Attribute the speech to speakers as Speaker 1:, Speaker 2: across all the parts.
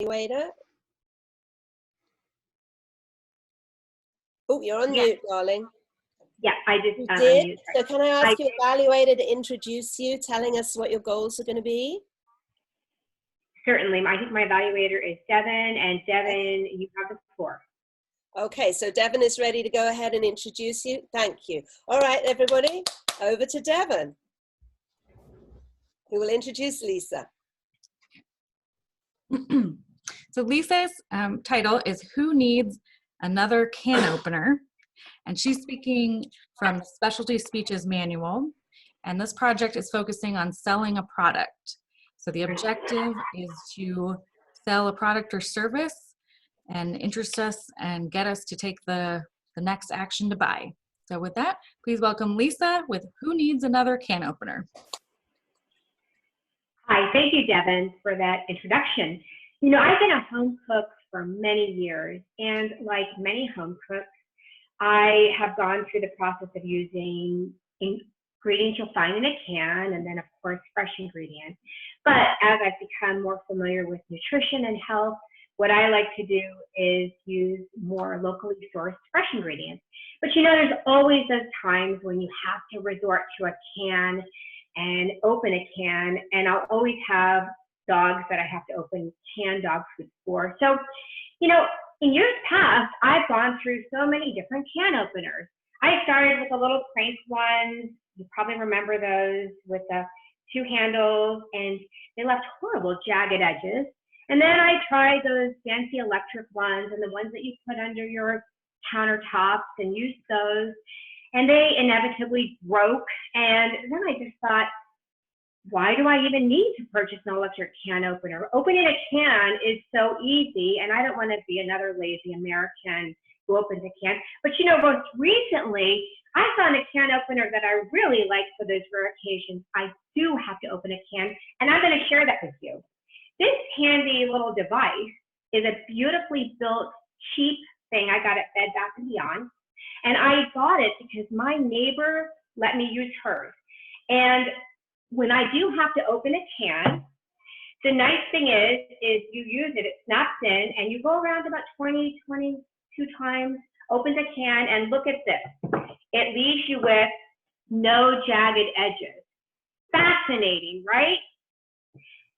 Speaker 1: evaluator? Oh, you're on
Speaker 2: Yes.
Speaker 1: mute, darling.
Speaker 2: Yeah, I just
Speaker 1: You did?
Speaker 2: unmuted.
Speaker 1: So can I ask your evaluator to introduce you, telling us what your goals are going to be?
Speaker 2: Certainly. I think my evaluator is Devin, and Devin, you have the floor.
Speaker 1: Okay, so Devin is ready to go ahead and introduce you. Thank you. All right, everybody, over to Devin, who will introduce Lisa.
Speaker 3: So Lisa's title is Who Needs Another Can Opener? And she's speaking from the Specialty Speeches Manual. And this project is focusing on selling a product. So the objective is to sell a product or service and interest us and get us to take the next action to buy. So with that, please welcome Lisa with Who Needs Another Can Opener?
Speaker 2: Hi, thank you, Devin, for that introduction. You know, I've been a home cook for many years, and like many home cooks, I have gone through the process of using ingredients you'll find in a can, and then of course fresh ingredients. But as I've become more familiar with nutrition and health, what I like to do is use more locally sourced fresh ingredients. But you know, there's always those times when you have to resort to a can and open a can, and I'll always have dogs that I have to open canned dog food for. So, you know, in years past, I've gone through so many different can openers. I started with the little crank ones. You probably remember those with the 2 handles, and they left horrible jagged edges. And then I tried those fancy electric ones and the ones that you put under your countertops and used those. And they inevitably broke. And then I just thought, why do I even need to purchase an electric can opener? Opening a can is so easy, and I don't want to be another lazy American who opens a can. But you know, most recently, I found a can opener that I really like for those rare occasions. I do have to open a can, and I'm going to share that with you. This handy little device is a beautifully built, cheap thing I got at Bed Bath & Beyond. And I got it because my neighbor let me use hers. And when I do have to open a can, the nice thing is you use it, it snaps in, and you go around about 20, 22 times, opens a can, and look at this. It leaves you with no jagged edges. Fascinating, right?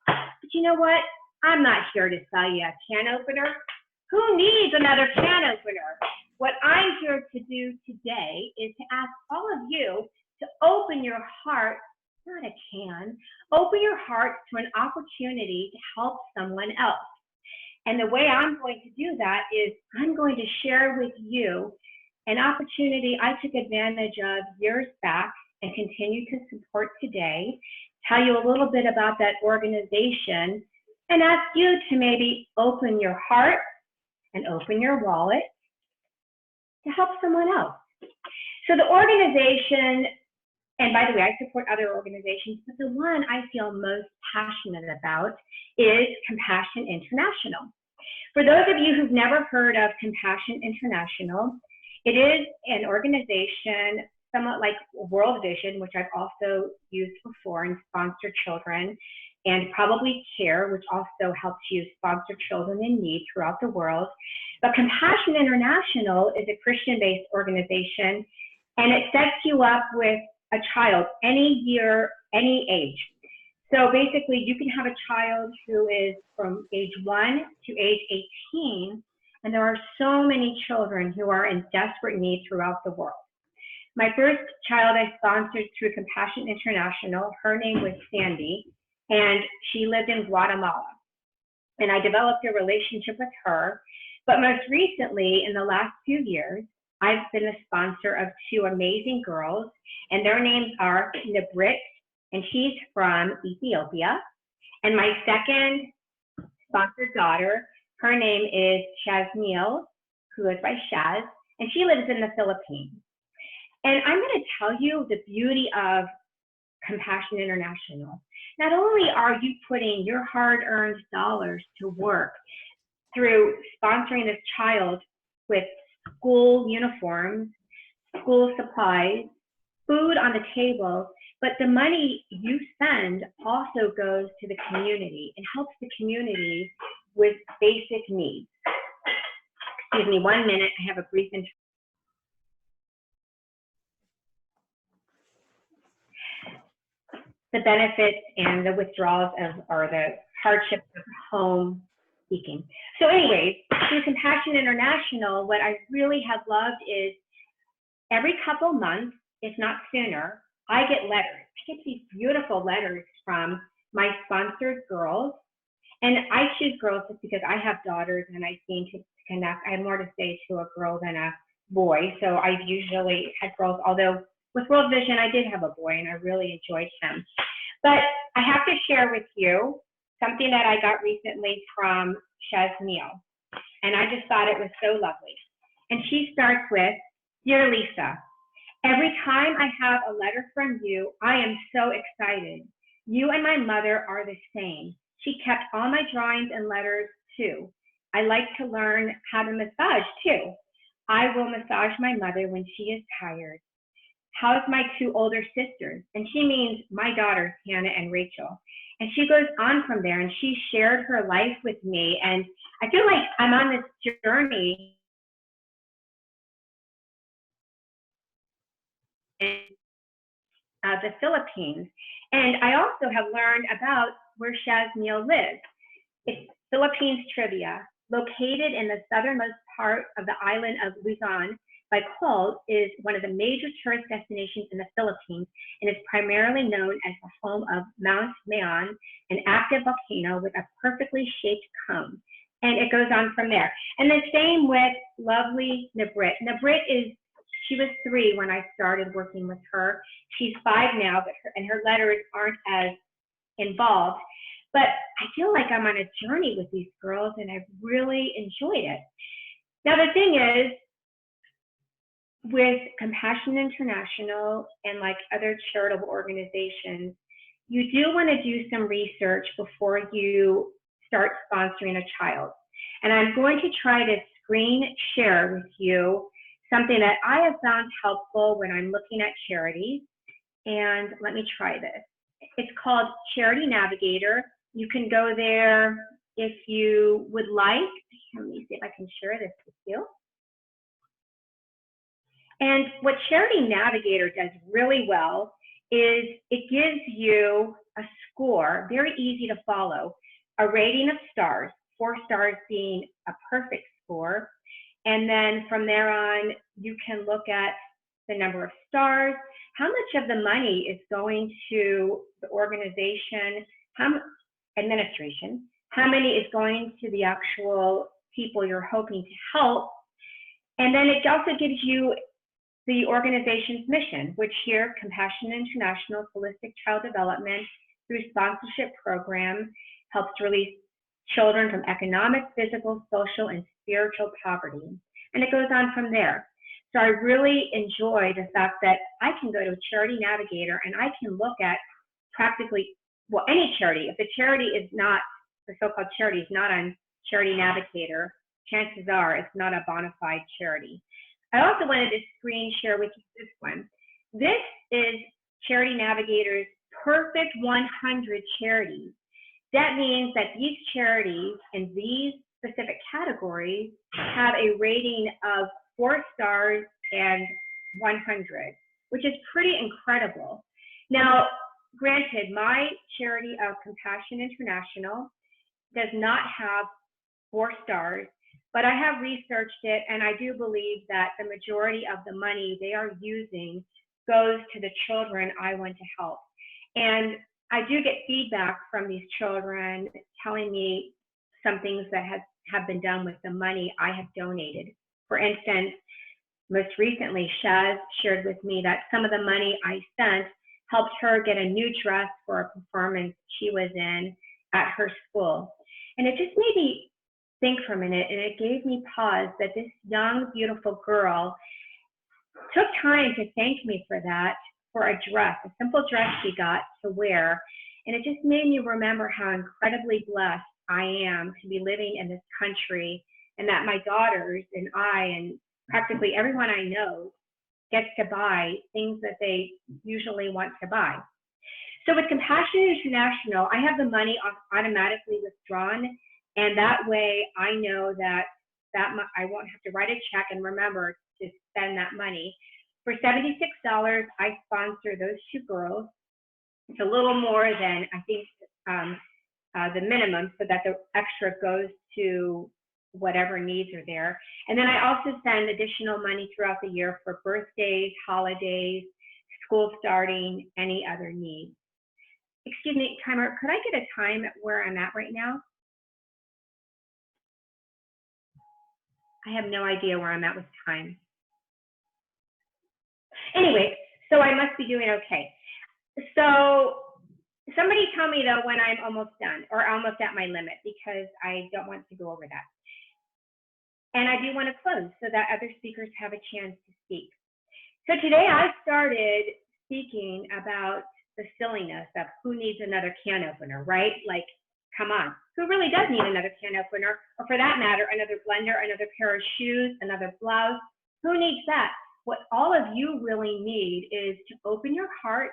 Speaker 2: But you know what? I'm not here to sell you a can opener. Who needs another can opener? What I'm here to do today is to ask all of you to open your heart, not a can, open your heart to an opportunity to help someone else. And the way I'm going to do that is I'm going to share with you an opportunity I took advantage of years back and continue to support today, tell you a little bit about that organization, and ask you to maybe open your heart and open your wallet to help someone else. So the organization, and by the way, I support other organizations, but the one I feel most passionate about is Compassion International. For those of you who've never heard of Compassion International, it is an organization somewhat like World Vision, which I've also used before and sponsored children, and Probably Care, which also helps you sponsor children in need throughout the world. But Compassion International is a Christian-based organization, and it sets you up with a child any year, any age. So basically, you can have a child who is from age 1 to age 18, and there are so many children who are in desperate need throughout the world. My first child I sponsored through Compassion International, her name was Sandy, and she lived in Guatemala. And I developed a relationship with her. But most recently, in the last few years, I've been a sponsor of 2 amazing girls, and their names are Nabrit, and she's from Ethiopia. And my second sponsored daughter, her name is Shazmiel, who is by Shaz, and she lives in the Philippines. And I'm going to tell you the beauty of Compassion International. Not only are you putting your hard-earned dollars to work through sponsoring this child with school uniforms, school supplies, food on the table, but the money you spend also goes to the community and helps the community with basic needs. Excuse me 1 minute, I have a brief interview. The benefits and the withdrawals of, or the hardships of home seeking. So anyways, through Compassion International, what I really have loved is every couple months, if not sooner, I get letters. I get these beautiful letters from my sponsored girls. And I choose girls just because I have daughters and I seem to connect. I have more to say to a girl than a boy. So I've usually had girls, although with World Vision, I did have a boy and I really enjoyed him. But I have to share with you something that I got recently from Shaz Neal. And I just thought it was so lovely. And she starts with, "Dear Lisa, every time I have a letter from you, I am so excited. You and my mother are the same. She kept all my drawings and letters too. I like to learn how to massage too. I will massage my mother when she is tired. How's my 2 older sisters?" And she means my daughters, Hannah and Rachel. And she goes on from there and she shared her life with me. And I feel like I'm on this journey in the Philippines. And I also have learned about where Shaz Neal lives. It's Philippines trivia. Located in the southernmost part of the island of Luzon, Bicol is one of the major tourist destinations in the Philippines and is primarily known as the home of Mount Mayon, an active volcano with a perfectly shaped cone. And it goes on from there. And the same with lovely Nabrit. Nabrit she was 3 when I started working with her. She's 5 now, but her letters aren't as involved. But I feel like I'm on a journey with these girls and I've really enjoyed it. Now the thing is, with Compassion International and like other charitable organizations, you do want to do some research before you start sponsoring a child. And I'm going to try to screen share with you something that I have found helpful when I'm looking at charities. And let me try this. It's called Charity Navigator. You can go there if you would like. Let me see if I can share this with you. And what Charity Navigator does really well is it gives you a score, very easy to follow, a rating of stars, 4 stars being a perfect score. And then from there on, you can look at the number of stars, how much of the money is going to the organization, administration, how many is going to the actual people you're hoping to help. And then it also gives you the organization's mission, which here, Compassion International Holistic Child Development, through sponsorship program, helps release children from economic, physical, social, and spiritual poverty. And it goes on from there. So I really enjoy the fact that I can go to Charity Navigator and I can look at practically, well, any charity. If the charity is not, the so-called charity is not on Charity Navigator, chances are it's not a bona fide charity. I also wanted to screen share with you this one. This is Charity Navigator's perfect 100 charities. That means that these charities in these specific categories have a rating of 4 stars and 100, which is pretty incredible. Now, granted, my charity of Compassion International does not have 4 stars, but I have researched it, and I do believe that the majority of the money they are using goes to the children I want to help. And I do get feedback from these children telling me some things that have been done with the money I have donated. For instance, most recently, Shaz shared with me that some of the money I sent helped her get a new dress for a performance she was in at her school. And it just made me think for a minute, and it gave me pause that this young, beautiful girl took time to thank me for that, for a dress, a simple dress she got to wear. And it just made me remember how incredibly blessed I am to be living in this country, and that my daughters and I and practically everyone I know gets to buy things that they usually want to buy. So with Compassion International, I have the money automatically withdrawn And that way I know that I won't have to write a check and remember to spend that money. For $76, I sponsor those two girls. It's a little more than I think the minimum, so that the extra goes to whatever needs are there. And then I also send additional money throughout the year for birthdays, holidays, school starting, any other needs. Excuse me, timer, could I get a time at where I'm at right now? I have no idea where I'm at with time. Anyway, so I must be doing okay. So somebody tell me though when I'm almost done or almost at my limit, because I don't want to go over that. And I do want to close so that other speakers have a chance to speak. So today I started speaking about the silliness of who needs another can opener, right? Like, come on, who really does need another can opener? Or for that matter, another blender, another pair of shoes, another blouse? Who needs that? What all of you really need is to open your heart,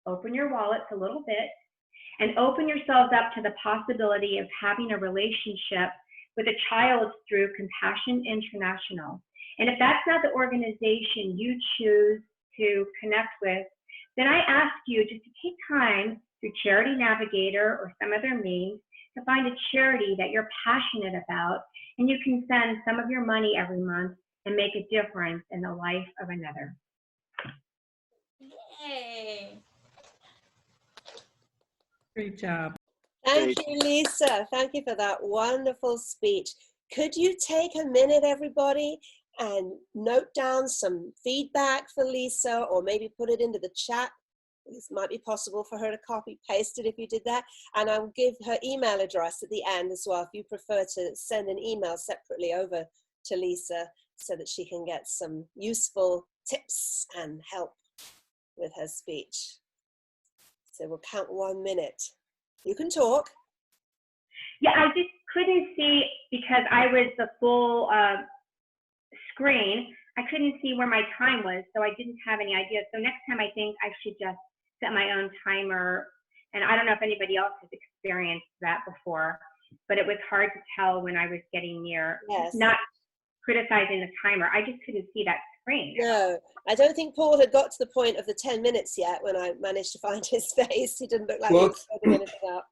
Speaker 2: open your wallets a little bit, and open yourselves up to the possibility of having a relationship with a child through Compassion International. And if that's not the organization you choose to connect with, then I ask you just to take time through Charity Navigator or some other means to find a charity that you're passionate about, and you can send some of your money every month and make a difference in the life of another.
Speaker 4: Yay!
Speaker 3: Great job.
Speaker 1: Thank you, Lisa. Thank you for that wonderful speech. Could you take a minute, everybody, and note down some feedback for Lisa, or maybe put it into the chat? This might be possible for her to copy paste it if you did that. And I'll give her email address at the end as well, if you prefer to send an email separately over to Lisa so that she can get some useful tips and help with her speech. So we'll count 1 minute. You can talk.
Speaker 2: Yeah, I just couldn't see because I was the full screen. I couldn't see where my time was, so I didn't have any idea. So next time I think I should just set my own timer. And I don't know if anybody else has experienced that before, but it was hard to tell when I was getting near.
Speaker 1: Yes.
Speaker 2: Not criticizing the timer, I just couldn't see that screen.
Speaker 1: No, I don't think Paul had got to the point of the 10 minutes yet when I managed to find his face. He didn't look like he was holding anything up.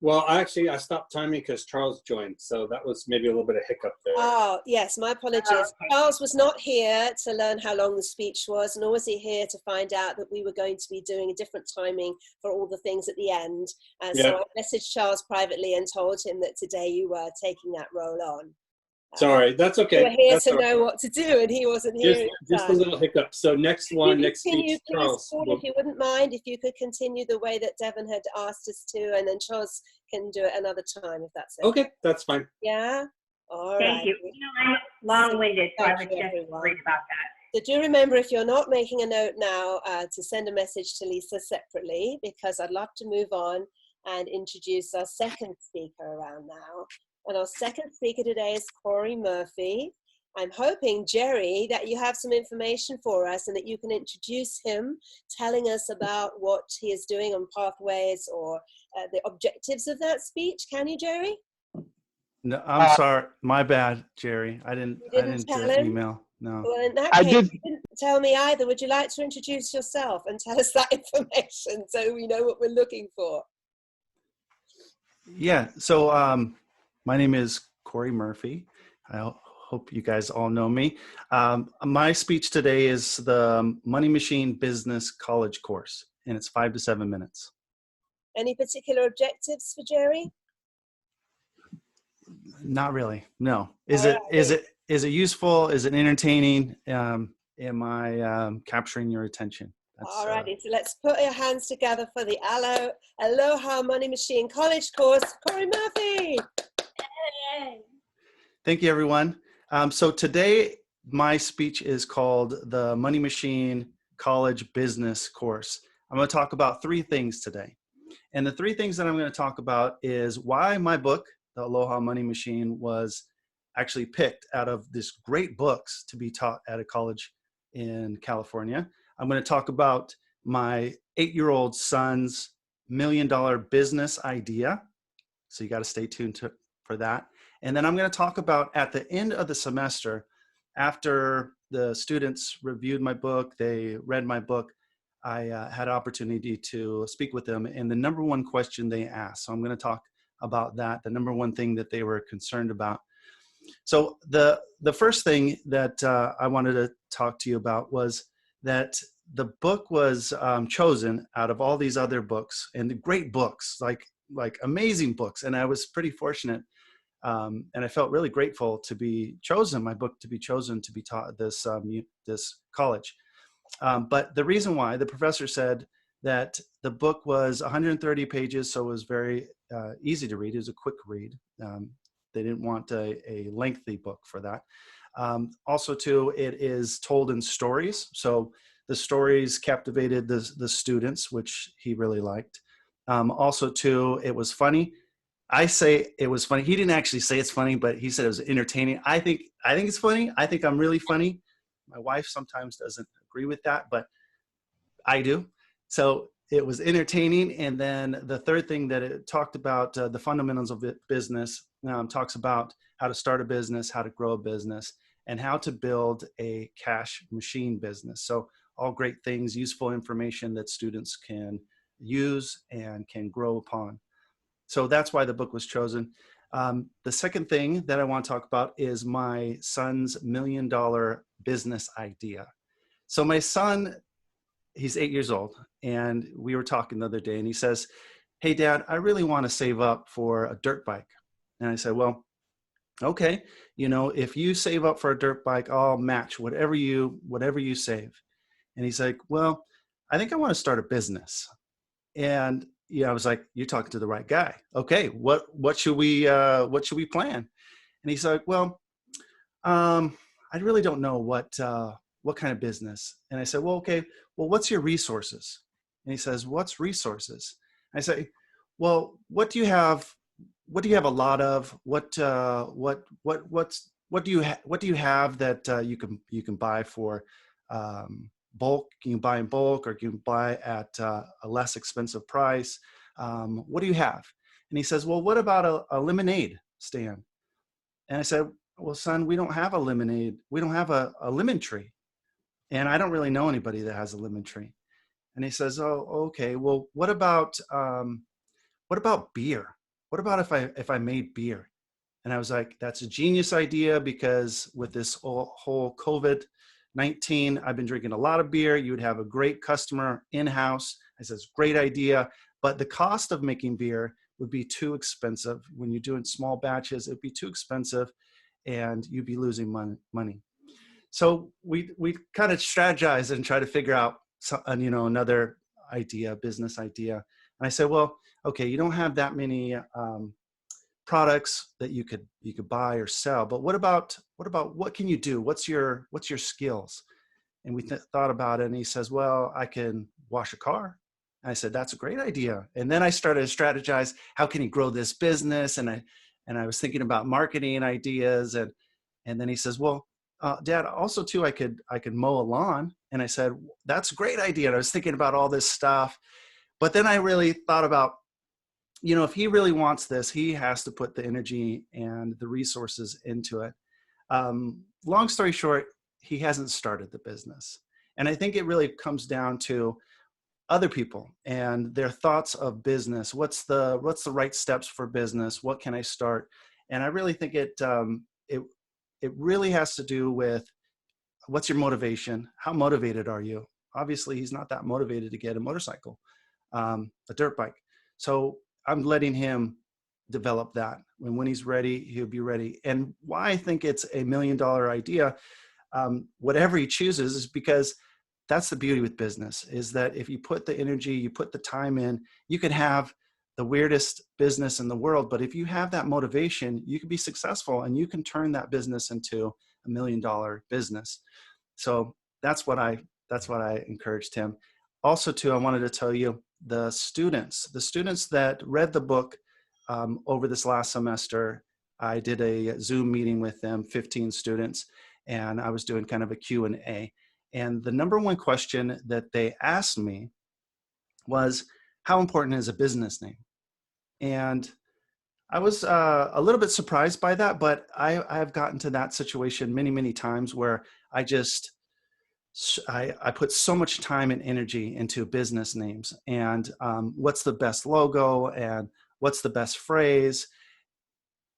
Speaker 5: Well, actually, I stopped timing because Charles joined, so that was maybe a little bit of hiccup there.
Speaker 1: Oh, yes, my apologies.
Speaker 2: Oh, okay.
Speaker 1: Charles was not here to learn how long the speech was, nor was he here to find out that we were going to be doing a different timing for all the things at the end. And so I messaged Charles privately and told him that today you were taking that role on.
Speaker 5: Sorry, that's okay.
Speaker 1: You were here
Speaker 5: That's
Speaker 1: to
Speaker 5: all right.
Speaker 1: know what to do, and he wasn't here.
Speaker 5: Just a little hiccup. So next one, next
Speaker 1: Continue,
Speaker 5: speech,
Speaker 1: please,
Speaker 5: Charles.
Speaker 1: Paul, if you wouldn't mind, if you could continue the way that Devon had asked us to, and then Charles can do it another time if that's okay.
Speaker 5: Okay, that's fine.
Speaker 1: Yeah? All
Speaker 2: Thank
Speaker 1: right.
Speaker 2: you. You know, I'm long-winded, so I was
Speaker 1: Thank you,
Speaker 2: just
Speaker 1: everyone.
Speaker 2: worried about that.
Speaker 1: So do remember, if you're not making a note now, to send a message to Lisa separately, because I'd love to move on and introduce our second speaker around now. And our second speaker today is Corey Murphy. I'm hoping, Jerry, that you have some information for us and that you can introduce him, telling us about what he is doing on Pathways or the objectives of that speech. Can you, Jerry?
Speaker 6: No, I'm sorry. My bad, Jerry. I didn't
Speaker 1: tell him?
Speaker 6: email. No.
Speaker 1: Well, in that case, you didn't tell me either. Would you like to introduce yourself and tell us that information so we know what we're looking for?
Speaker 6: Yeah. So my name is Corey Murphy. I hope you guys all know me. My speech today is the Money Machine Business College course, and it's 5 to 7 minutes.
Speaker 1: Any particular objectives for Jerry?
Speaker 6: Not really. No. Is it useful? Is it entertaining? Am I capturing your attention?
Speaker 1: All righty, so let's put our hands together for the Aloha Money Machine College course. Corey Murphy.
Speaker 4: Yay.
Speaker 6: Thank you, everyone. So today, my speech is called the Money Machine College Business Course. I'm going to talk about 3 things today. And the 3 things that I'm going to talk about is why my book, The Aloha Money Machine, was actually picked out of this great books to be taught at a college in California. I'm going to talk about my 8-year-old son's $1 million business idea. So you got to stay tuned for that. And then I'm going to talk about at the end of the semester, after the students reviewed my book, they read my book, I had an opportunity to speak with them, and the number one question they asked. So I'm going to talk about that, the number one thing that they were concerned about. So the first thing that I wanted to talk to you about was that the book was chosen out of all these other books, and the great books, like amazing books. And I was pretty fortunate, and I felt really grateful to be chosen, my book to be chosen to be taught at this college. But the reason why, the professor said that the book was 130 pages, so it was very easy to read. It was a quick read. They didn't want a lengthy book for that. Also, too, it is told in stories. So the stories captivated the students, which he really liked. Also, too, it was funny. I say it was funny. He didn't actually say it's funny, but he said it was entertaining. I think it's funny. I think I'm really funny. My wife sometimes doesn't agree with that, but I do. So it was entertaining. And then the third thing that it talked about, the fundamentals of business, talks about how to start a business, how to grow a business, and how to build a cash machine business. So all great things, useful information that students can use and can grow upon. So that's why the book was chosen. The second thing that I want to talk about is my son's $1 million business idea. So my son, he's 8 years old, and we were talking the other day, and he says, "Hey, Dad, I really want to save up for a dirt bike." And I said, "Well, okay, if you save up for a dirt bike, I'll match whatever you save." And he's like, "Well, I think I want to start a business." And I was like, "You're talking to the right guy. Okay, what should we plan?" And he's like, "Well, I really don't know what kind of business." And I said, "Well, okay, well, what's your resources?" And he says, "What's resources?" I say, "Well, what do you have? What do you have a lot of? What do you have that you can buy for bulk? You can buy in bulk, or you can buy at a less expensive price. What do you have?" And he says, "Well, what about a lemonade stand?" And I said, "Well, son, we don't have a lemonade. We don't have a lemon tree. And I don't really know anybody that has a lemon tree." And he says, "Oh, okay. Well, what about beer? What about if I made beer?" And I was like, "That's a genius idea, because with this whole COVID-19, I've been drinking a lot of beer. You would have a great customer in-house." I said, "It's a great idea, but the cost of making beer would be too expensive. When you're doing small batches, it'd be too expensive, and you'd be losing money." So we kind of strategize and try to figure out another idea, business idea. And I said, "Well, okay, you don't have that many products that you could buy or sell, but what about what can you do? What's your skills?" And we thought about it, and he says, "Well, I can wash a car." And I said, "That's a great idea." And then I started to strategize, how can he grow this business? And I was thinking about marketing ideas, and then he says, "Well, Dad, also too, I could mow a lawn." And I said, "That's a great idea." And I was thinking about all this stuff, but then I really thought about, if he really wants this, he has to put the energy and the resources into it. Long story short, he hasn't started the business. And I think it really comes down to other people and their thoughts of business. What's the right steps for business? What can I start? And I really think it really has to do with, what's your motivation? How motivated are you? Obviously, he's not that motivated to get a motorcycle, a dirt bike. So I'm letting him develop that. And when he's ready, he'll be ready. And why I think it's a $1 million idea, whatever he chooses, is because that's the beauty with business, is that if you put the energy, you put the time in, you could have the weirdest business in the world, but if you have that motivation, you can be successful, and you can turn that business into $1 million business. So that's what I encouraged him. Also, too, I wanted to tell you, the students that read the book over this last semester, I did a Zoom meeting with them, 15 students, and I was doing kind of a Q&A. And the number one question that they asked me was, how important is a business name? And I was a little bit surprised by that, but I've gotten to that situation many, many times where I just, I put so much time and energy into business names and what's the best logo and what's the best phrase.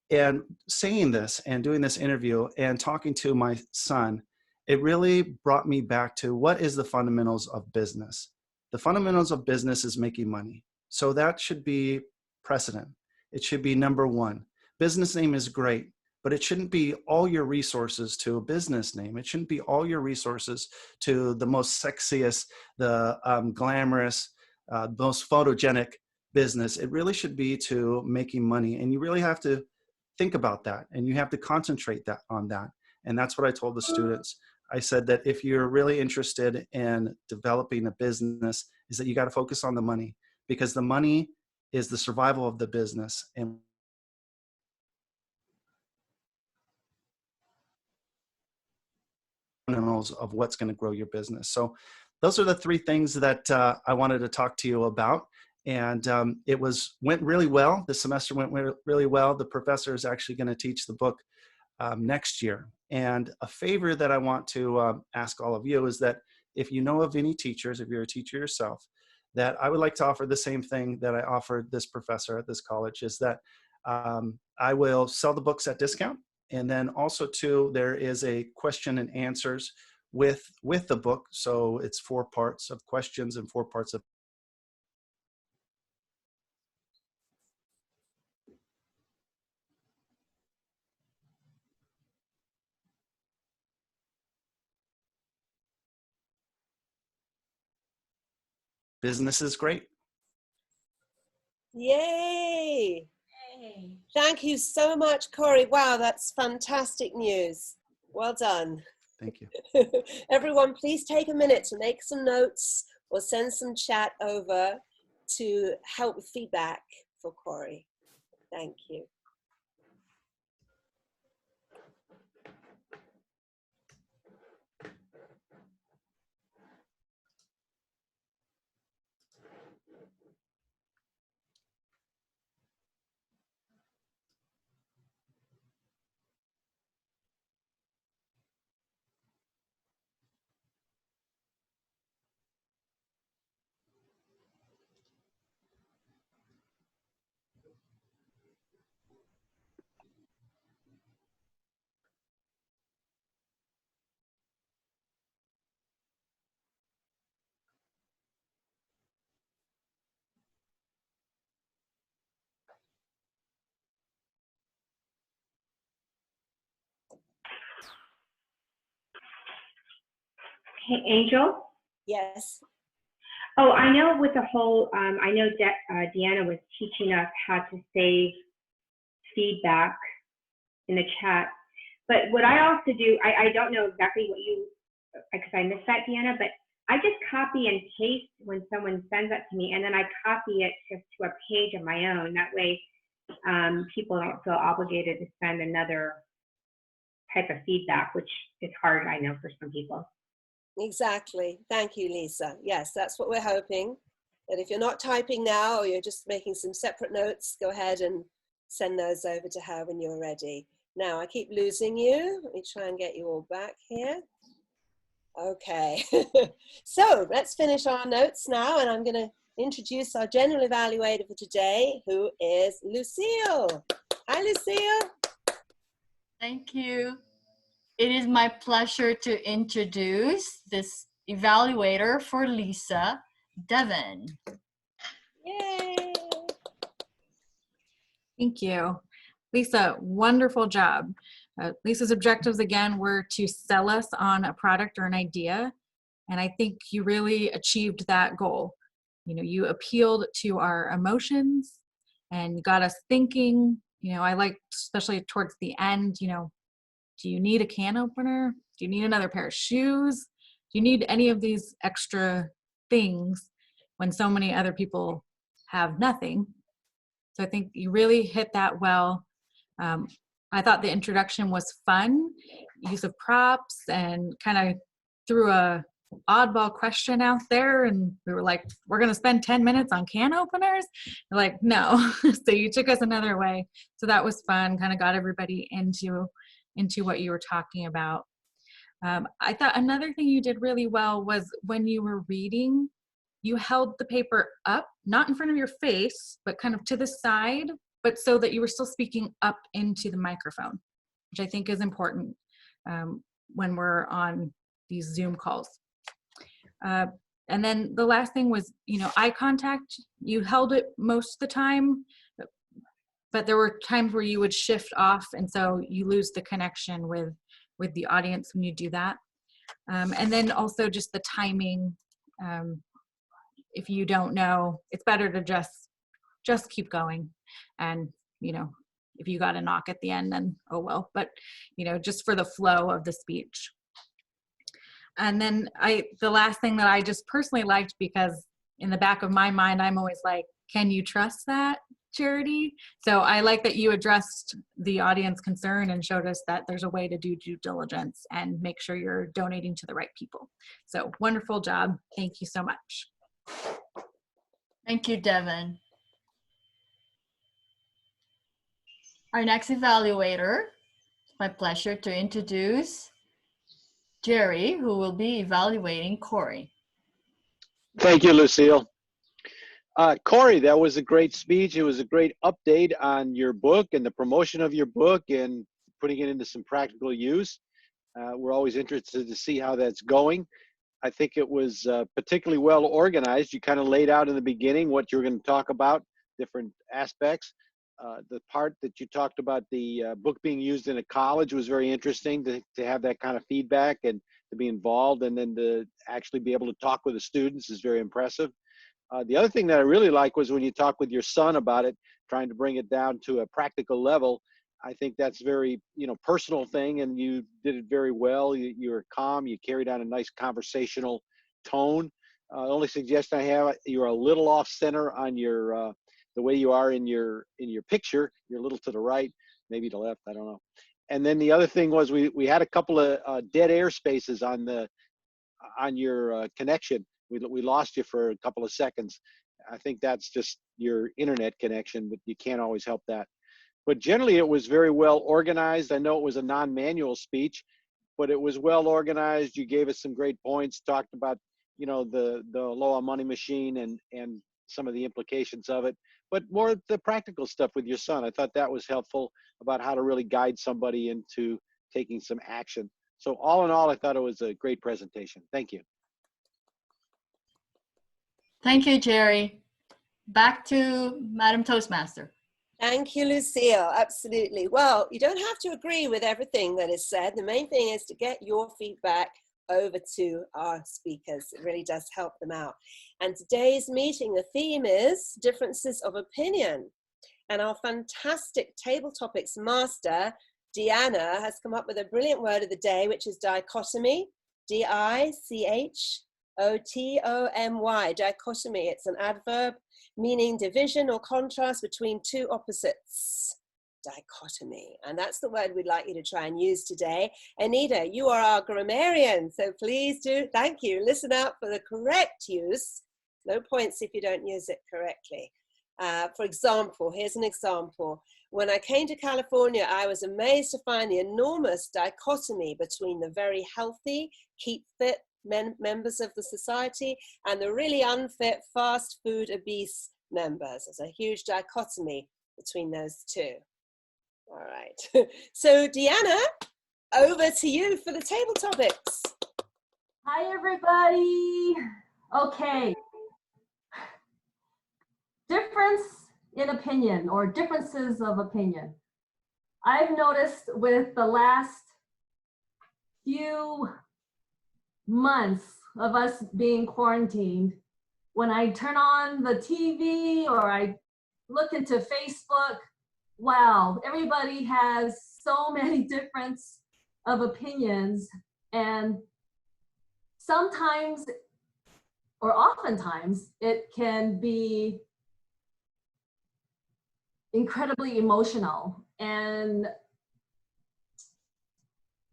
Speaker 6: And saying this and doing this interview and talking to my son, it really brought me back to what is the fundamentals of business. The fundamentals of business is making money. So that should be precedent. It should be number one. Business name is great, but it shouldn't be all your resources to a business name. It shouldn't be all your resources to the most sexiest, the glamorous, most photogenic business. It really should be to making money. And you really have to think about that, and you have to concentrate that on that. And that's what I told the students. I said that if you're really interested in developing a business, is that you got to focus on the money, because the money is the survival of the business and fundamentals of what's going to grow your business. So those are the three things that I wanted to talk to you about. And it went really well. The semester went really well. The professor is actually going to teach the book next year. And a favor that I want to ask all of you is that if you know of any teachers, if you're a teacher yourself, that I would like to offer the same thing that I offered this professor at this college, is that I will sell the books at discount. And then also too, there is a question and answers with the book. So it's 4 parts of questions and 4 parts of business is great.
Speaker 1: Yay!
Speaker 4: Yay.
Speaker 1: Thank you so much, Corey. Wow, that's fantastic news. Well done.
Speaker 6: Thank you.
Speaker 1: Everyone, please take a minute to make some notes or send some chat over to help with feedback for Corey. Thank you.
Speaker 2: Hey, Angel?
Speaker 1: Yes.
Speaker 2: Oh, I know with the whole, I know Deanna was teaching us how to save feedback in the chat. But what I also do, I don't know exactly what you, because I missed that, Deanna, but I just copy and paste when someone sends that to me, and then I copy it just to a page of my own. That way people don't feel obligated to send another type of feedback, which is hard, I know, for some people.
Speaker 1: Exactly. Thank you, Lisa. Yes, that's what we're hoping. That if you're not typing now or you're just making some separate notes, go ahead and send those over to her when you're ready. Now, I keep losing you. Let me try and get you all back here. Okay. So let's finish our notes now, and I'm going to introduce our general evaluator for today, who is Lucille. Hi, Lucille.
Speaker 4: Thank you. It is my pleasure to introduce this evaluator for Lisa, Devon.
Speaker 1: Yay.
Speaker 3: Thank you. Lisa, wonderful job. Lisa's objectives, again, were to sell us on a product or an idea. And I think you really achieved that goal. You know, you appealed to our emotions and got us thinking. You know, I liked, especially towards the end, you know, do you need a can opener? Do you need another pair of shoes? Do you need any of these extra things when so many other people have nothing? So I think you really hit that well. I thought the introduction was fun, use of props, and kind of threw a oddball question out there, and we were like, we're going to spend 10 minutes on can openers? They're like, no. So you took us another way. So that was fun, kind of got everybody into what you were talking about. I thought another thing you did really well was when you were reading, you held the paper up, not in front of your face, but kind of to the side, but so that you were still speaking up into the microphone, which I think is important when we're on these Zoom calls. And then the last thing was, eye contact. You held it most of the time, but there were times where you would shift off, and so you lose the connection with the audience when you do that. And then also just the timing. If you don't know, it's better to just keep going. And, if you got a knock at the end, then oh well, but, just for the flow of the speech. And then the last thing that I just personally liked, because in the back of my mind, I'm always like, can you trust that, Charity? So I like that you addressed the audience concern and showed us that there's a way to do due diligence and make sure you're donating to the right people. So wonderful job. Thank you so much.
Speaker 4: Thank you, Devin. Our next evaluator, it's my pleasure to introduce Jerry, who will be evaluating Corey.
Speaker 7: Thank you, Lucille. Corey, that was a great speech. It was a great update on your book and the promotion of your book and putting it into some practical use. We're always interested to see how that's going. I think it was particularly well organized. You kind of laid out in the beginning what you're going to talk about, different aspects. The part that you talked about the book being used in a college was very interesting to have that kind of feedback and to be involved, and then to actually be able to talk with the students is very impressive. The other thing that I really like was when you talk with your son about it, trying to bring it down to a practical level. I think that's very, personal thing, and you did it very well. You were calm. You carried on a nice conversational tone. The only suggestion I have, you're a little off center on your the way you are in your picture. You're a little to the right, maybe to left, I don't know. And then the other thing was we had a couple of dead air spaces on your connection. We lost you for a couple of seconds. I think that's just your internet connection, but you can't always help that. But generally it was very well organized. I know it was a non-manual speech, but it was well organized. You gave us some great points, talked about, the Aloha money machine and some of the implications of it, but more the practical stuff with your son. I thought that was helpful about how to really guide somebody into taking some action. So all in all, I thought it was a great presentation. Thank you.
Speaker 4: Thank you, Jerry. Back to Madam Toastmaster.
Speaker 1: Thank you, Lucille. Absolutely. Well, you don't have to agree with everything that is said. The main thing is to get your feedback over to our speakers. It really does help them out. And today's meeting, the theme is differences of opinion. And our fantastic table topics master, Deanna, has come up with a brilliant word of the day, which is dichotomy, D-I-C-H-O-T-O-M-Y, dichotomy. It's an adverb meaning division or contrast between two opposites. Dichotomy. And that's the word we'd like you to try and use today. Anita, you are our grammarian, so please do, thank you, listen out for the correct use. No points if you don't use it correctly. For example, here's an example. When I came to California, I was amazed to find the enormous dichotomy between the very healthy, keep fit members of the society and the really unfit, fast food obese members. There's a huge dichotomy between those two. All right. So Deanna, over to you for the table topics.
Speaker 8: Hi, everybody. Okay. Difference in opinion or differences of opinion. I've noticed with the last few months of us being quarantined, when I turn on the TV or I look into Facebook, wow, everybody has so many difference of opinions, and sometimes or oftentimes it can be incredibly emotional, and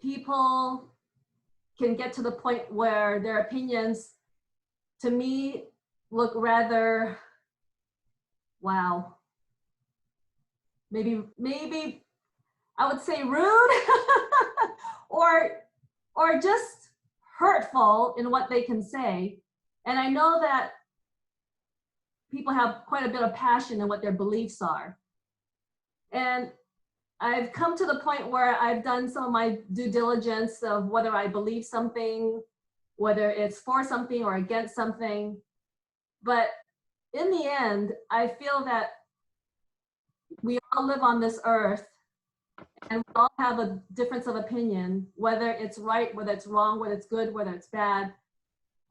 Speaker 8: people can get to the point where their opinions, to me, look rather, wow, maybe I would say rude or just hurtful in what they can say. And I know that people have quite a bit of passion in what their beliefs are. And I've come to the point where I've done some of my due diligence of whether I believe something, whether it's for something or against something. But in the end, I feel that we all live on this earth and we all have a difference of opinion, whether it's right, whether it's wrong, whether it's good, whether it's bad.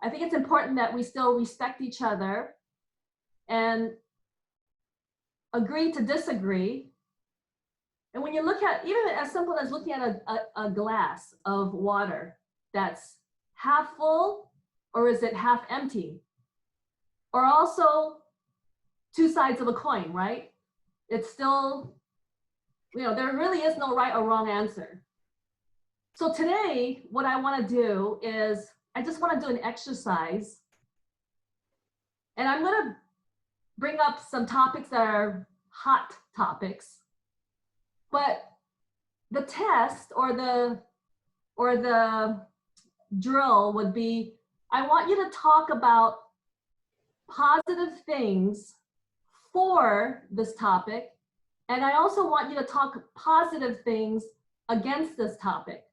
Speaker 8: I think it's important that we still respect each other and agree to disagree. And when you look at, even as simple as looking at a glass of water that's half full, or is it half empty? Or also two sides of a coin, right? It's still, there really is no right or wrong answer. So today, what I want to do is, I just want to do an exercise. And I'm going to bring up some topics that are hot topics. But the test or the drill would be, I want you to talk about positive things for this topic. And I also want you to talk positive things against this topic.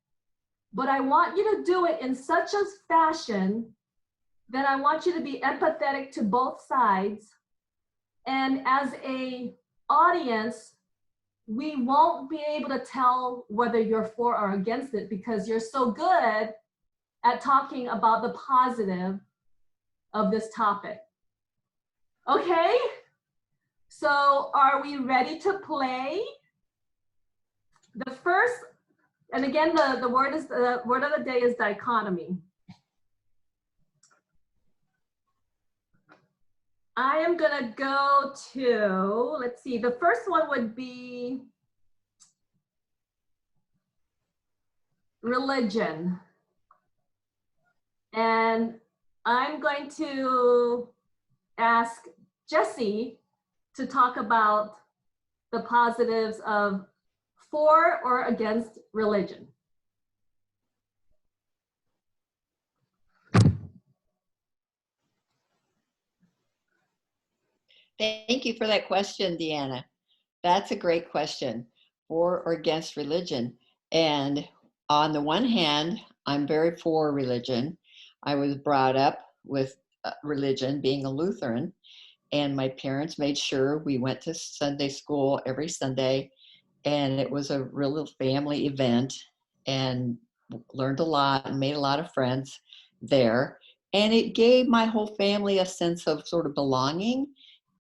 Speaker 8: But I want you to do it in such a fashion that I want you to be empathetic to both sides. And as a audience, we won't be able to tell whether you're for or against it because you're so good at talking about the positive of this topic. Okay? So are we ready to play? The first, and again, the word of the day is dichotomy. I am gonna go to, let's see, the first one would be religion. And I'm going to ask Jessie to talk about the positives of for or against religion.
Speaker 9: Thank you for that question, Deanna. That's a great question, for or against religion. And on the one hand, I'm very for religion. I was brought up with religion, being a Lutheran, and my parents made sure we went to Sunday school every Sunday, and it was a real family event, and learned a lot and made a lot of friends there. And it gave my whole family a sense of sort of belonging,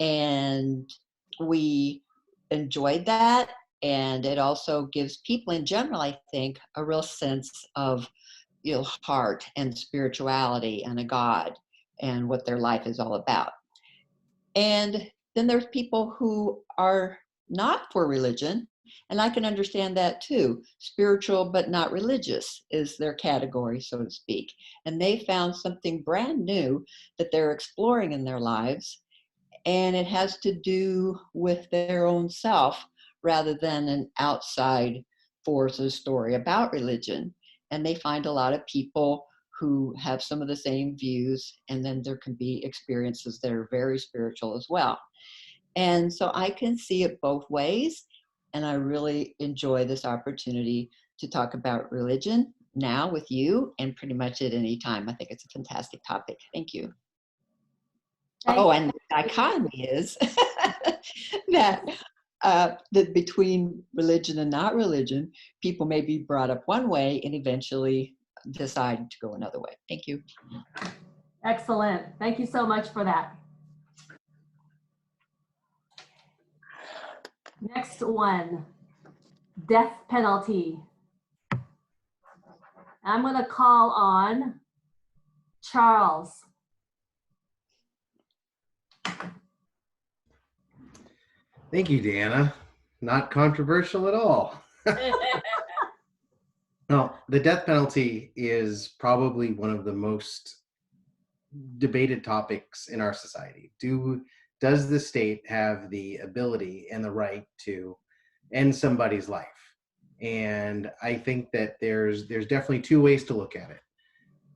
Speaker 9: and we enjoyed that. And it also gives people in general, I think, a real sense of heart and spirituality and a God and what their life is all about. And then there's people who are not for religion, and I can understand that too. Spiritual but not religious is their category, so to speak. And they found something brand new that they're exploring in their lives, and it has to do with their own self rather than an outside force or story about religion. And they find a lot of people who have some of the same views, and then there can be experiences that are very spiritual as well. And so I can see it both ways, and I really enjoy this opportunity to talk about religion now with you and pretty much at any time. I think it's a fantastic topic. Thank you. Oh, and the dichotomy is that between religion and not religion, people may be brought up one way and eventually decide to go another way. Thank you.
Speaker 8: Excellent. Thank you so much for that. Next one, death penalty. I'm going to call on Charles.
Speaker 10: Thank you, Deanna. Not controversial at all. Well, the death penalty is probably one of the most debated topics in our society. Does the state have the ability and the right to end somebody's life? And I think that there's definitely two ways to look at it.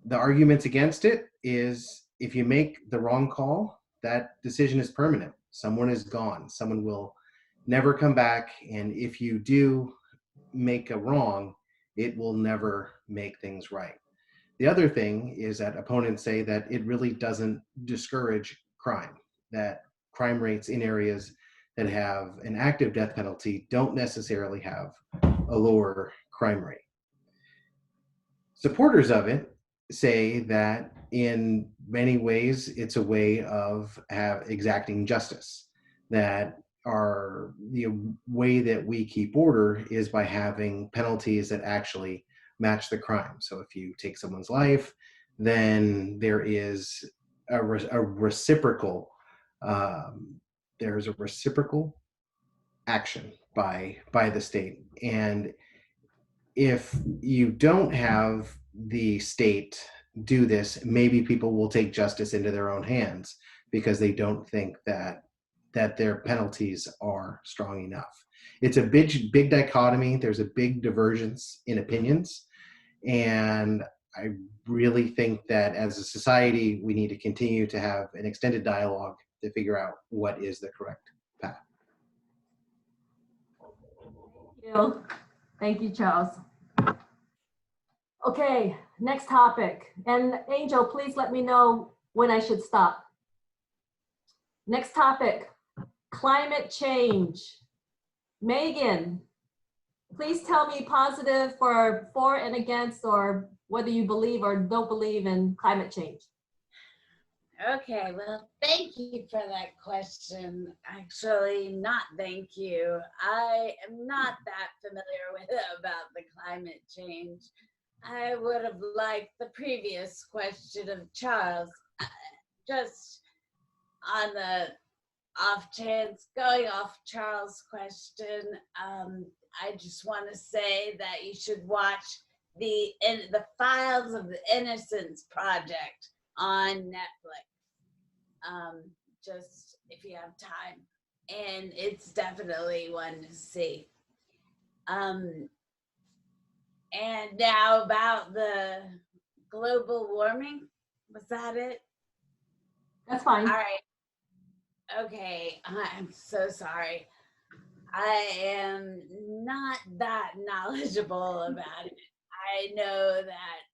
Speaker 10: The arguments against it is if you make the wrong call, that decision is permanent. Someone is gone. Someone will never come back. And if you do make a wrong, it will never make things right. The other thing is that opponents say that it really doesn't discourage crime, that crime rates in areas that have an active death penalty don't necessarily have a lower crime rate. Supporters of it say that in many ways it's a way of exacting justice, that the way that we keep order is by having penalties that actually match the crime. So if you take someone's life, then there is a reciprocal there's a reciprocal action by the state. And if you don't have the state do this, maybe people will take justice into their own hands because they don't think that their penalties are strong enough. It's a big dichotomy. There's a big divergence in opinions. And I really think that as a society, we need to continue to have an extended dialogue to figure out what is the correct path.
Speaker 8: Thank you. Thank you, Charles. Okay, next topic. And Angel, please let me know when I should stop. Next topic, climate change. Megan, please tell me positive for and against, or whether you believe or don't believe in climate change.
Speaker 11: Okay, well, thank you for that question. Actually, not thank you. I am not that familiar with about the climate change. I would have liked the previous question of Charles. Just on the off chance, going off Charles' question, I just want to say that you should watch the Files of the Innocence Project on Netflix. Just if you have time, and it's definitely one to see. And now about the global warming, was that it?
Speaker 8: That's fine.
Speaker 11: All right. Okay, I'm so sorry. I am not that knowledgeable about it. I know that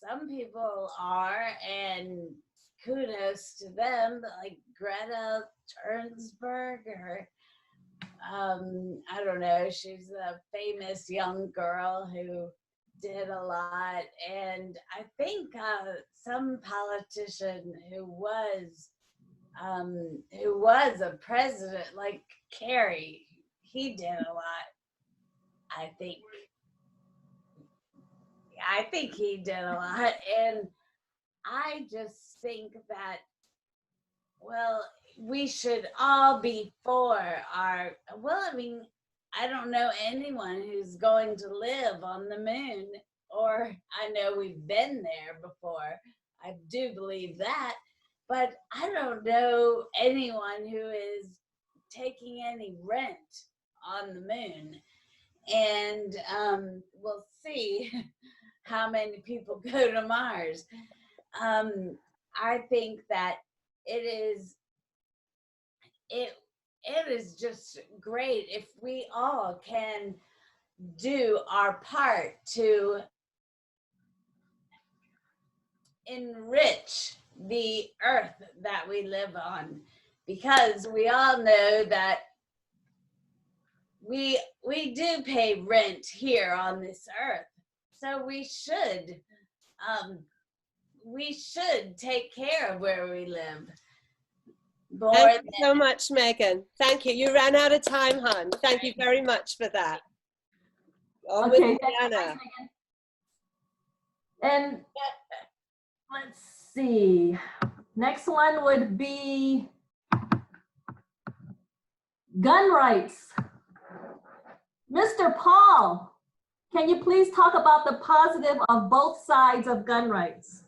Speaker 11: some people are, and kudos to them, like Greta Thunberg, or I don't know, she's a famous young girl who did a lot. And I think some politician who was a president, like Kerry, he did a lot. I think he did a lot. And I just think that, well, we should all be for I don't know anyone who's going to live on the moon, or I know we've been there before. I do believe that, but I don't know anyone who is taking any rent on the moon. And we'll see how many people go to Mars. I think that it is just great if we all can do our part to enrich the earth that we live on, because we all know that we do pay rent here on this earth. So we should take care of where we live.
Speaker 1: Thank you so much, Megan. Thank you. You ran out of time, hon. Thank you very much for that. On
Speaker 8: Okay,
Speaker 1: with Diana.
Speaker 8: And let's see. Next one would be gun rights. Mr. Paul, can you please talk about the positive of both sides of gun rights?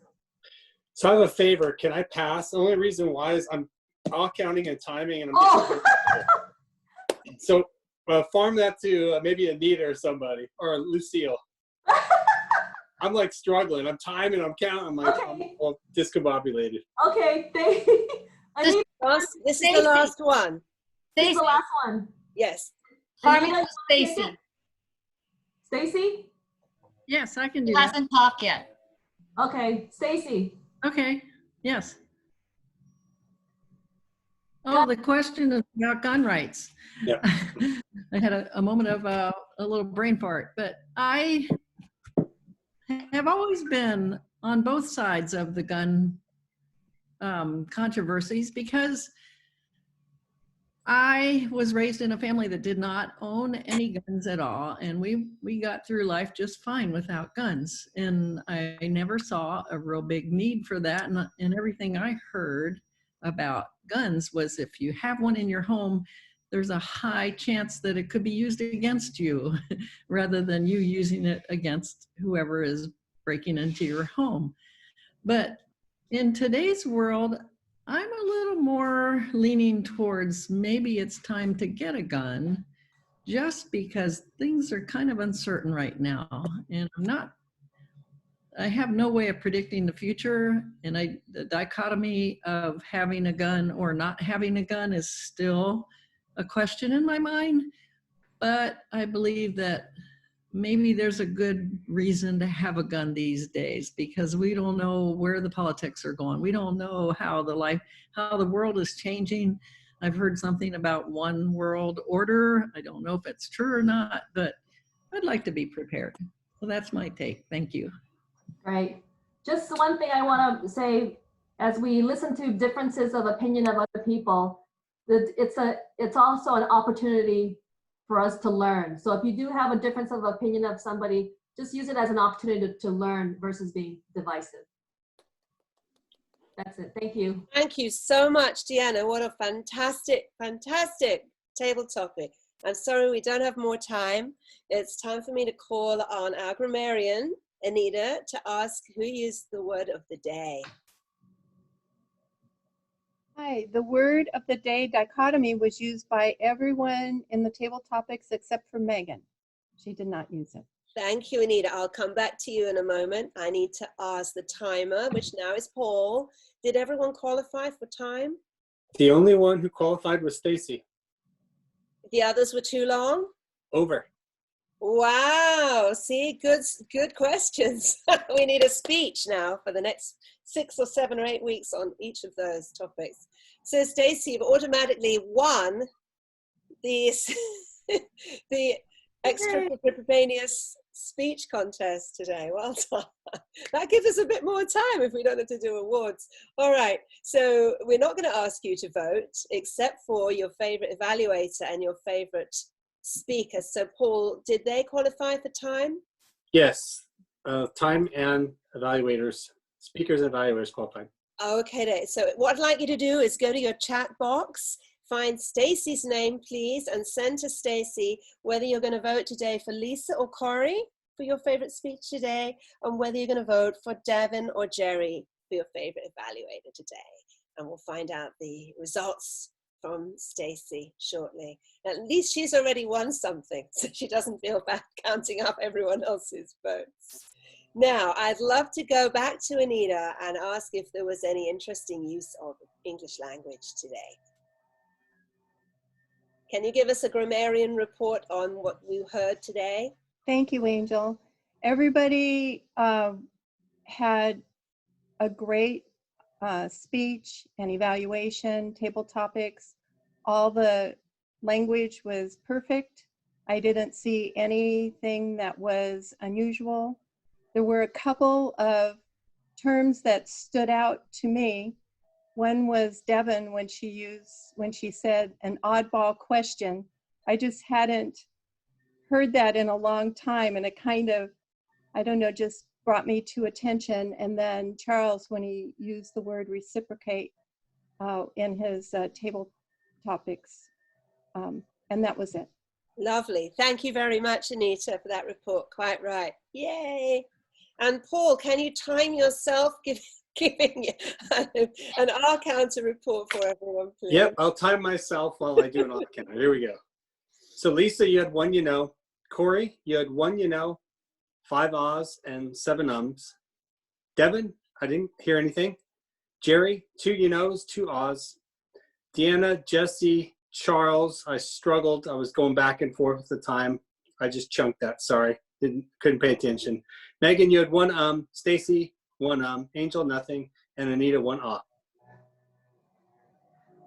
Speaker 5: So I have a favor. Can I pass? The only reason why is I'm all counting and timing, and I'm
Speaker 8: Oh,
Speaker 5: so farm that to maybe Anita or somebody, or Lucille. I'm like struggling. I'm timing, I'm counting. I'm like,
Speaker 8: Okay.
Speaker 5: I'm all discombobulated.
Speaker 8: okay, thank you. Anita,
Speaker 1: This is the last one.
Speaker 8: this is the last one.
Speaker 1: Yes.
Speaker 4: Farming
Speaker 8: Anita,
Speaker 4: to
Speaker 8: you wanna take
Speaker 4: Stacy.
Speaker 8: it? Stacy?
Speaker 12: Yes, I can
Speaker 4: He
Speaker 12: do that.
Speaker 4: hasn't talked yet.
Speaker 8: Okay, Stacy.
Speaker 12: Okay, yes. Oh, the question is about gun rights.
Speaker 5: Yeah.
Speaker 12: I had a moment of a little brain fart, but I have always been on both sides of the gun controversies because I was raised in a family that did not own any guns at all, and we got through life just fine without guns. And I never saw a real big need for that. And everything I heard about guns was if you have one in your home, there's a high chance that it could be used against you rather than you using it against whoever is breaking into your home. But in today's world, I'm a little more leaning towards maybe it's time to get a gun just because things are kind of uncertain right now. And I have no way of predicting the future. And the dichotomy of having a gun or not having a gun is still a question in my mind. But I believe that maybe there's a good reason to have a gun these days because we don't know where the politics are going. We don't know how the world is changing. I've heard something about one world order. I don't know if it's true or not, but I'd like to be prepared. So that's my take. Thank you.
Speaker 8: Great. Just one thing I want to say, as we listen to differences of opinion of other people, that it's also an opportunity for us to learn. So if you do have a difference of opinion of somebody, just use it as an opportunity to learn versus being divisive. That's it. Thank you.
Speaker 1: Thank you so much, Deanna. What a fantastic, fantastic table topic. I'm sorry we don't have more time. It's time for me to call on our grammarian, Anita, to ask who used the word of the day.
Speaker 13: Hi, the word of the day, dichotomy, was used by everyone in the table topics except for Megan. She did not use it.
Speaker 1: Thank you, Anita. I'll come back to you in a moment. I need to ask the timer, which now is Paul. Did everyone qualify for time?
Speaker 5: The only one who qualified was Stacy.
Speaker 1: The others were too long?
Speaker 5: Over.
Speaker 1: Wow, see, good questions. We need a speech now for the next 6 or 7 or 8 weeks on each of those topics. So Stacey, you've automatically won the extemporaneous speech contest today. Well done. That gives us a bit more time if we don't have to do awards. All right, so we're not going to ask you to vote except for your favorite evaluator and your favorite speaker. So Paul, did they qualify for time?
Speaker 5: Yes, time and evaluators, speakers and evaluators qualified.
Speaker 1: Okay, so what I'd like you to do is go to your chat box, find Stacy's name, please, and send to Stacy whether you're going to vote today for Lisa or Corey for your favorite speech today, and whether you're going to vote for Devin or Jerry for your favorite evaluator today. And we'll find out the results from Stacy shortly. At least she's already won something, so she doesn't feel bad counting up everyone else's votes. Now, I'd love to go back to Anita and ask if there was any interesting use of English language today. Can you give us a grammarian report on what we heard today?
Speaker 13: Thank you, Angel. Everybody had a great speech and evaluation, table topics. All the language was perfect. I didn't see anything that was unusual. There were a couple of terms that stood out to me. One was Devin when she said an oddball question. I just hadn't heard that in a long time, and it kind of, I don't know, just brought me to attention. And then Charles, when he used the word reciprocate in his table topics, and that was it.
Speaker 1: Lovely. Thank you very much, Anita, for that report. Quite right. Yay. And Paul, can you time yourself giving an R counter report for everyone, please?
Speaker 5: Yep, I'll time myself while I do an R counter. Here we go. So Lisa, you had 1 you know. Corey, you had 1 you know, 5 ahs and 7 ums. Devin, I didn't hear anything. Jerry, 2 you knows, 2 ahs. Deanna, Jesse, Charles, I struggled. I was going back and forth at the time. I just chunked that, sorry. Couldn't pay attention. Megan, you had 1 Stacy, 1 Angel, nothing. And Anita, 1 ah.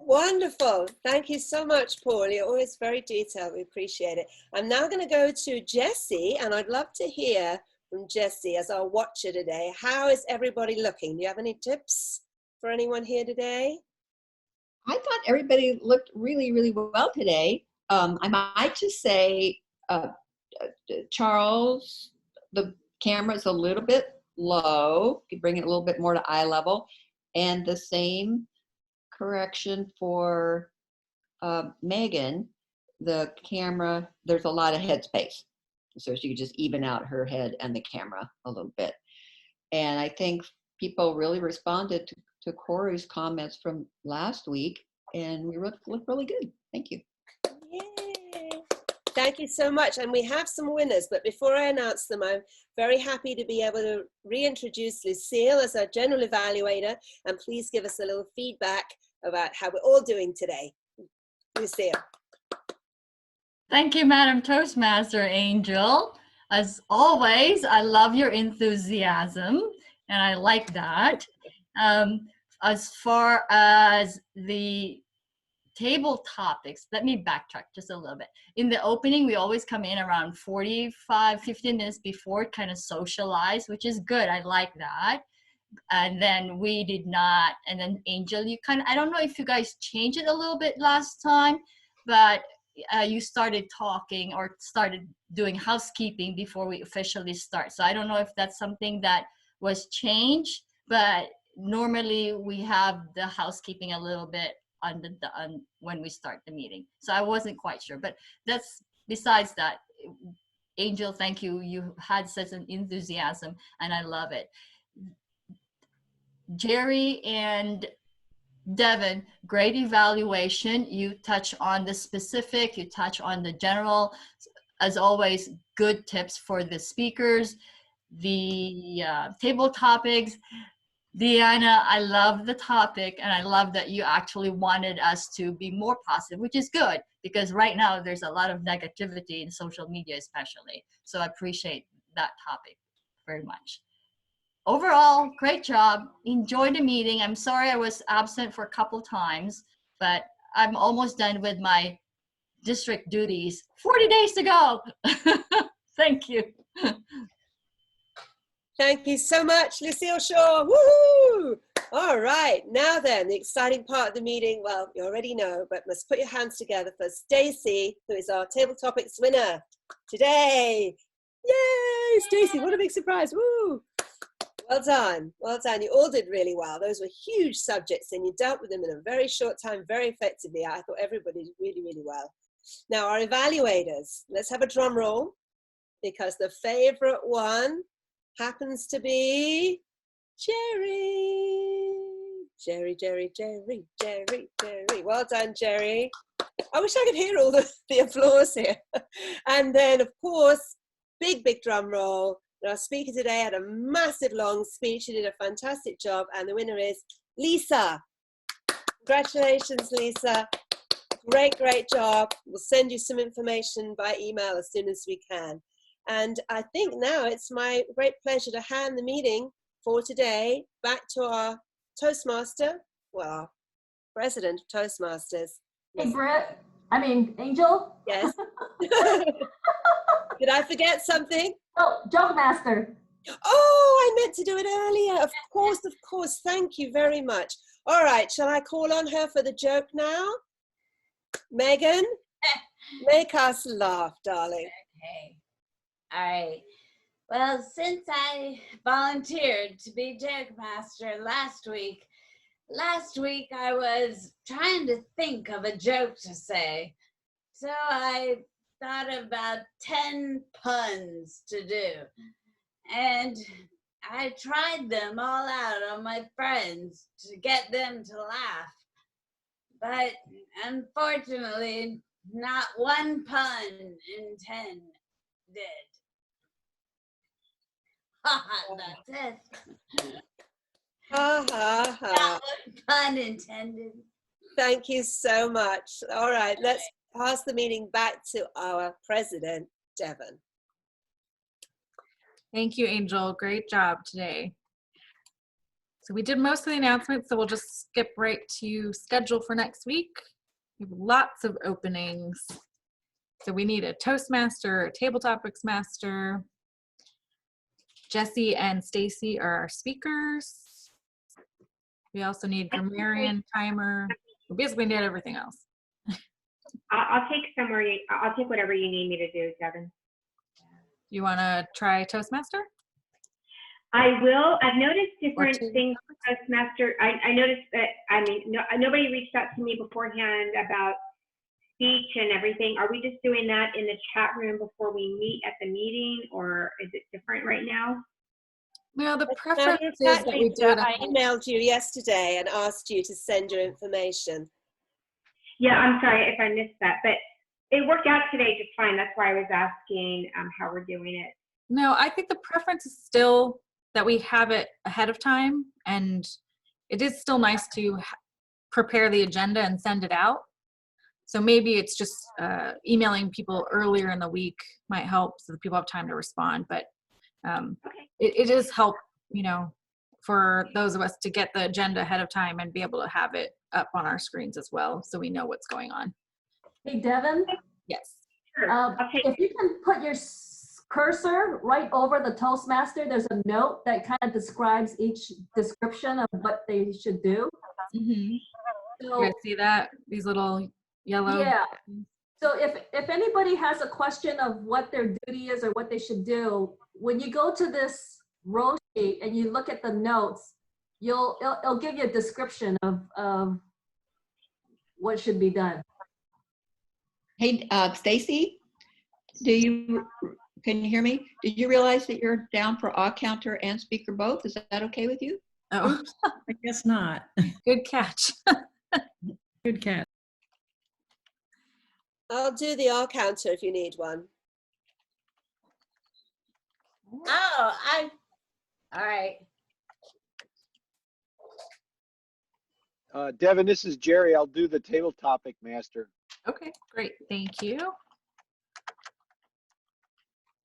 Speaker 1: Wonderful. Thank you so much, Paul. You're always very detailed. We appreciate it. I'm now going to go to Jessie, and I'd love to hear from Jessie as our watcher today. How is everybody looking? Do you have any tips for anyone here today?
Speaker 9: I thought everybody looked really, really well today. I might just say, Charles, the camera's a little bit low. You bring it a little bit more to eye level. And the same correction for Megan, the camera, there's a lot of head space. So she could just even out her head and the camera a little bit. And I think people really responded to Corey's comments from last week, and we look really good. Thank you.
Speaker 1: Yay. Thank you so much. And we have some winners, but before I announce them, I'm very happy to be able to reintroduce Lucille as our general evaluator, and please give us a little feedback about how we're all doing today. Lucille.
Speaker 4: Thank you, Madam Toastmaster Angel. As always, I love your enthusiasm, and I like that. As far as the table topics, let me backtrack just a little bit. In the opening, we always come in around 45, 15 minutes before, kind of socialize, which is good. I like that. And then we did not. And then Angel, you kind of, I don't know if you guys changed it a little bit last time, but you started talking or started doing housekeeping before we officially start. So I don't know if that's something that was changed, but normally we have the housekeeping a little bit on when we start the meeting. So I wasn't quite sure, but that's besides that. Angel, thank you. You had such an enthusiasm, and I love it. Jerry and Devin, great evaluation. You touch on the specific, you touch on the general. As always, good tips for the speakers. The table topics. Deanna, I love the topic, and I love that you actually wanted us to be more positive, which is good, because right now there's a lot of negativity in social media especially. So I appreciate that topic very much. Overall, great job. Enjoy the meeting. I'm sorry I was absent for a couple times, but I'm almost done with my district duties. 40 days to go. Thank you.
Speaker 1: Thank you so much, Lucille Shaw. Woohoo! All right, now then, the exciting part of the meeting. Well, you already know, but must put your hands together for Stacy, who is our table topics winner today. Yay, Stacy, what a big surprise. Woo! Well done, well done. You all did really well. Those were huge subjects, and you dealt with them in a very short time, very effectively. I thought everybody did really, really well. Now, our evaluators, let's have a drum roll, because the favorite one happens to be Jerry. Jerry, Jerry, Jerry, Jerry, Jerry. Well done, Jerry. I wish I could hear all the applause here. And then, of course, big, big drum roll. Our speaker today had a massive long speech. She did a fantastic job. And the winner is Lisa. Congratulations, Lisa. Great, great job. We'll send you some information by email as soon as we can. And I think now it's my great pleasure to hand the meeting for today back to our Toastmaster, well, our president of Toastmasters.
Speaker 8: Hey, Angel?
Speaker 1: Yes. Did I forget something?
Speaker 8: Oh, Joke Master.
Speaker 1: Oh, I meant to do it earlier. Of course. Thank you very much. All right, shall I call on her for the joke now? Megan, make us laugh, darling.
Speaker 11: Okay. All right. Well, since I volunteered to be joke master last week I was trying to think of a joke to say. So I thought about 10 puns to do. And I tried them all out on my friends to get them to laugh. But unfortunately, not one pun in 10 did. That's it.
Speaker 1: Ha ha ha.
Speaker 11: Not one pun intended.
Speaker 1: Thank you so much. All right, let's pass the meeting back to our president, Devon.
Speaker 3: Thank you, Angel. Great job today. So we did most of the announcements, so we'll just skip right to schedule for next week. We have lots of openings. So we need a Toastmaster, a Table Topics Master. Jesse and Stacy are our speakers. We also need grammarian, timer. We basically need everything else.
Speaker 2: I'll take whatever you need me to do, Devin.
Speaker 3: You want to try Toastmaster?
Speaker 2: I will. I've noticed different things with Toastmaster. I noticed that, nobody reached out to me beforehand about speech and everything. Are we just doing that in the chat room before we meet at the meeting, or is it different right now?
Speaker 3: No, the
Speaker 1: As a
Speaker 3: preference
Speaker 1: matter of
Speaker 3: is
Speaker 1: fact,
Speaker 3: that we do it.
Speaker 1: I emailed you yesterday and asked you to send your information.
Speaker 2: Yeah, I'm sorry if I missed that, but it worked out today just fine. That's why I was asking how we're doing it.
Speaker 3: No, I think the preference is still that we have it ahead of time, and it is still nice to prepare the agenda and send it out. So maybe it's just emailing people earlier in the week might help so that people have time to respond. But it does help, for those of us to get the agenda ahead of time and be able to have it up on our screens as well, so we know what's going on.
Speaker 8: Hey, Devin?
Speaker 3: Yes.
Speaker 8: If you can put your cursor right over the Toastmaster, there's a note that kind of describes each description of what they should do.
Speaker 3: Mm-hmm.
Speaker 8: So,
Speaker 3: You guys see that? These little yellow.
Speaker 8: yeah. So if anybody has a question of what their duty is or what they should do, when you go to this row sheet and you look at the notes, it'll give you a description of what should be done.
Speaker 9: Hey, Stacy, can you hear me? Did you realize that you're down for all counter and speaker both? Is that okay with you?
Speaker 3: Oh,
Speaker 12: I guess not.
Speaker 3: good catch.
Speaker 12: Good catch.
Speaker 1: I'll do the R counter if you need one.
Speaker 11: Oh, all right.
Speaker 7: Devin, this is Jerry. I'll do the table topic master.
Speaker 3: Okay, great. Thank you.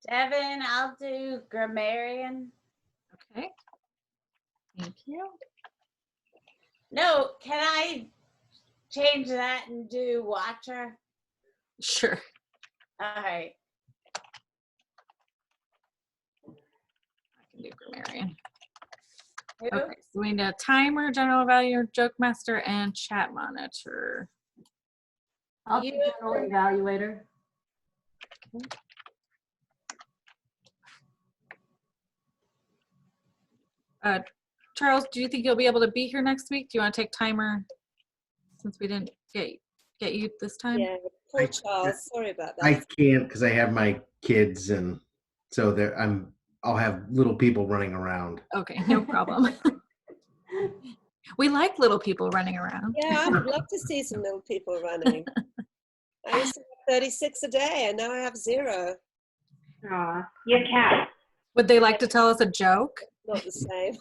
Speaker 11: Devin, I'll do grammarian.
Speaker 3: Okay. Thank you.
Speaker 11: No, can I change that and do watcher?
Speaker 3: Sure.
Speaker 11: All right.
Speaker 3: I can do grammarian.
Speaker 11: Who?
Speaker 3: Okay, so we need a timer, general evaluator, joke master, and chat monitor.
Speaker 8: I'll do general evaluator.
Speaker 3: Charles, do you think you'll be able to be here next week? Do you want to take timer since we didn't get you this time?
Speaker 1: Yeah, poor Charles. Sorry about that.
Speaker 10: I can't because I have my kids, and so I'll have little people running around.
Speaker 3: Okay, no problem. We like little people running around.
Speaker 1: Yeah, I would love to see some little people running. I used to have 36 a day, and now I have 0.
Speaker 2: Aw, you have cats.
Speaker 3: Would they like to tell us a joke?
Speaker 1: Not the same.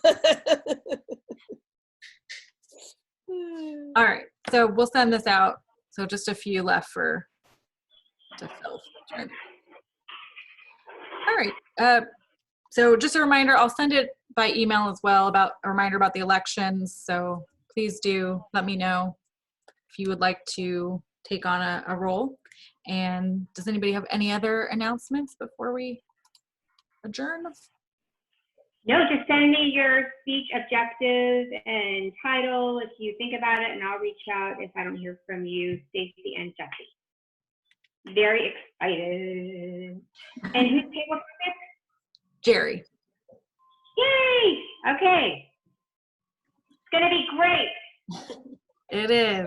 Speaker 3: All right, so we'll send this out. So just a few left to fill. All right, so just a reminder, I'll send it by email as well, about a reminder about the elections. So please do let me know if you would like to take on a role. And does anybody have any other announcements before we adjourn?
Speaker 2: No, just send me your speech objectives and title if you think about it, and I'll reach out if I don't hear from you, Stacy and Jesse. Very excited. And who's table topic?
Speaker 3: Jerry.
Speaker 2: Yay! Okay. It's gonna be great.
Speaker 3: It is.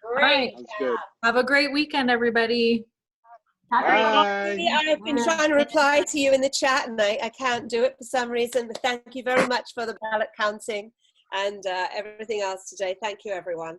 Speaker 3: All right.
Speaker 7: Sounds good.
Speaker 3: Have a great weekend, everybody.
Speaker 8: Happy
Speaker 7: Bye.
Speaker 1: I've been trying to reply to you in the chat and I can't do it for some reason, but thank you very much for the ballot counting and everything else today. Thank you, everyone.